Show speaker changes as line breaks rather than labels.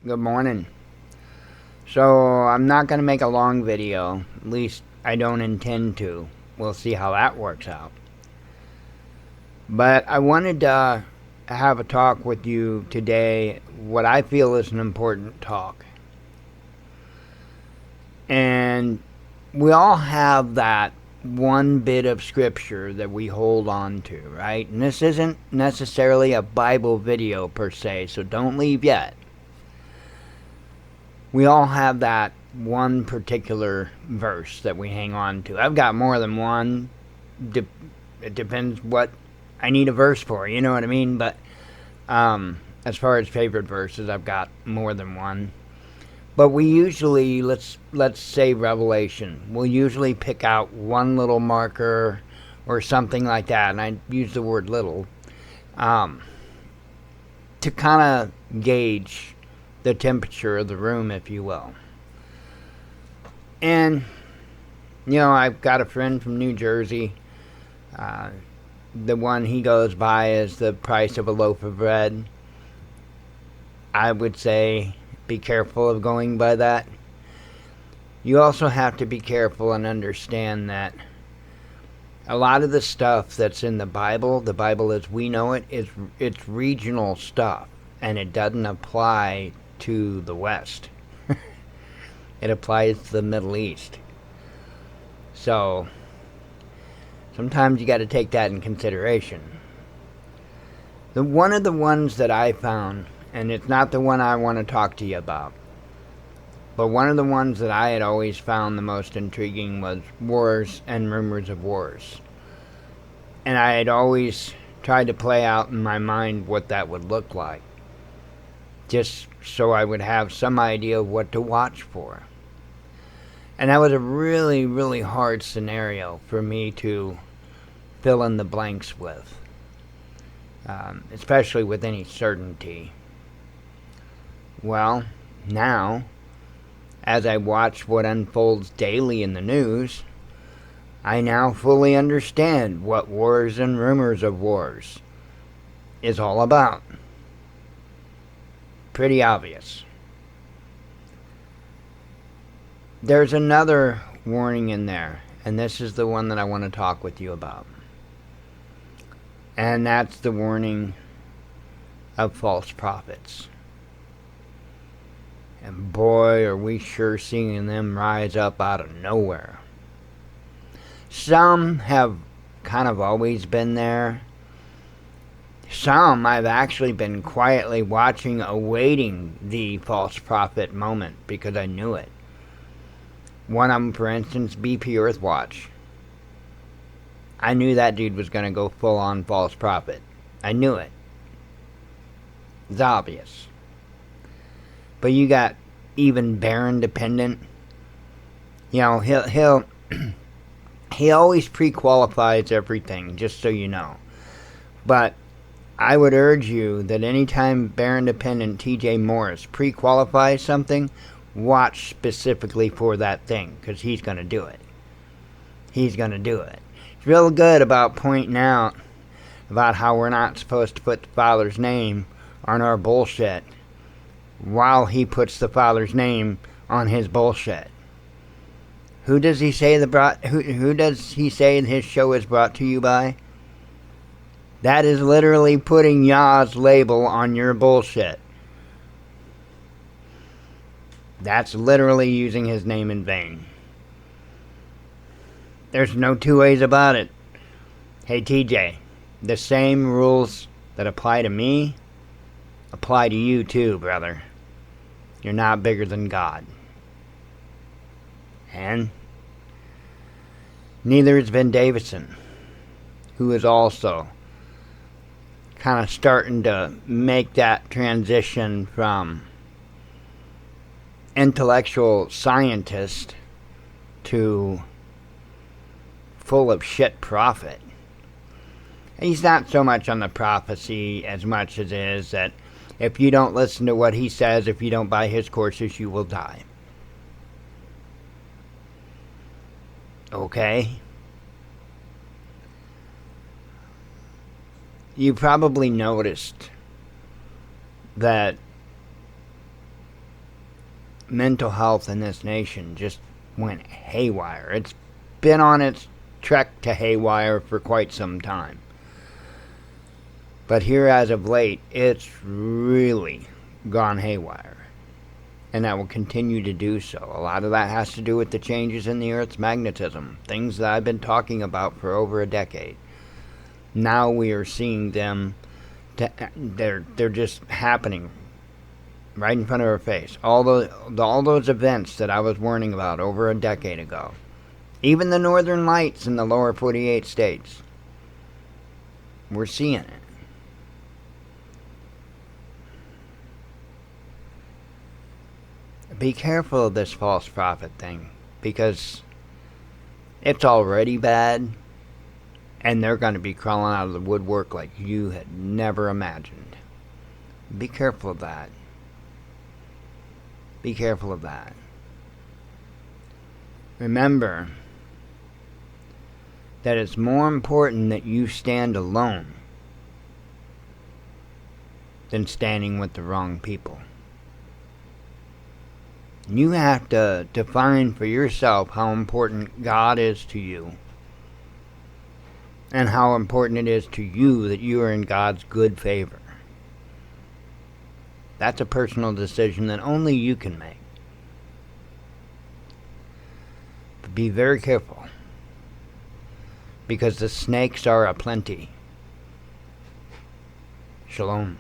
Good morning. So, I'm not going to make a long video. At least, I don't intend to. We'll see how that works out. But I wanted to have a talk with you today, what I feel is an important talk. And we all have that one bit of scripture that we hold on to, right? And this isn't necessarily a Bible video per se, so don't leave yet. We all have that one particular verse that we hang on to. I've got more than one. It depends what I need a verse for, you know what I mean? But as far as favorite verses, I've got more than one. But we usually, let's say Revelation, we'll usually pick out one little marker or something like that, and I use the word little, to kind of gauge the temperature of the room, if you will. And, I've got a friend from New Jersey. The one he goes by is the price of a loaf of bread. I would say be careful of going by that. You also have to be careful and understand that a lot of the stuff that's in the Bible as we know it, it's regional stuff, and it doesn't apply to the West. It applies to the Middle East. So sometimes you got to take that in consideration. One of the ones that I found, and it's not the one I want to talk to you about, but one of the ones that I had always found the most intriguing was wars and rumors of wars. And I had always tried to play out in my mind what that would look like, just so I would have some idea of what to watch for. And that was a really, really hard scenario for me to fill in the blanks with, especially with any certainty. Well, now, as I watch what unfolds daily in the news, I now fully understand what wars and rumors of wars is all about. Pretty obvious. There's another warning in there, and this is the one that I want to talk with you about. And that's the warning of false prophets. And boy, are we sure seeing them rise up out of nowhere. Some have kind of always been there. Some I've actually been quietly watching, awaiting the false prophet moment because I knew it. One of them, for instance, BP Earthwatch. I knew that dude was going to go full on false prophet. I knew it. It's obvious. But you got even Baron Dependent. He'll he always pre-qualifies everything, just so you know. But I would urge you that anytime Baron Dependent TJ Morris pre-qualifies something, watch specifically for that thing, because he's going to do it. He's going to do it. He's real good about pointing out about how we're not supposed to put the Father's name on our bullshit, while he puts the Father's name on his bullshit. Who does he say who does he say his show is brought to you by? That is literally putting Yah's label on your bullshit. That's literally using his name in vain. There's no two ways about it. Hey TJ, the same rules that apply to me apply to you too, brother. You're not bigger than God. And neither is Ben Davison, who is also kind of starting to make that transition from intellectual scientist to full of shit prophet. He's not so much on the prophecy as much as it is that if you don't listen to what he says, if you don't buy his courses, you will die. Okay? You probably noticed that mental health in this nation just went haywire. It's been on its trek to haywire for quite some time. But here as of late, it's really gone haywire. And that will continue to do so. A lot of that has to do with the changes in the Earth's magnetism. Things that I've been talking about for over a decade. Now we are seeing them, they're just happening right in front of our face. All those events that I was warning about over a decade ago. Even the northern lights in the lower 48 states. We're seeing it. Be careful of this false prophet thing, because it's already bad, and they're going to be crawling out of the woodwork like you had never imagined. Be careful of that. Be careful of that. Remember that it's more important that you stand alone than standing with the wrong people. You have to define for yourself how important God is to you, and how important it is to you that you are in God's good favor. That's a personal decision that only you can make. But be very careful, because the snakes are aplenty. Shalom.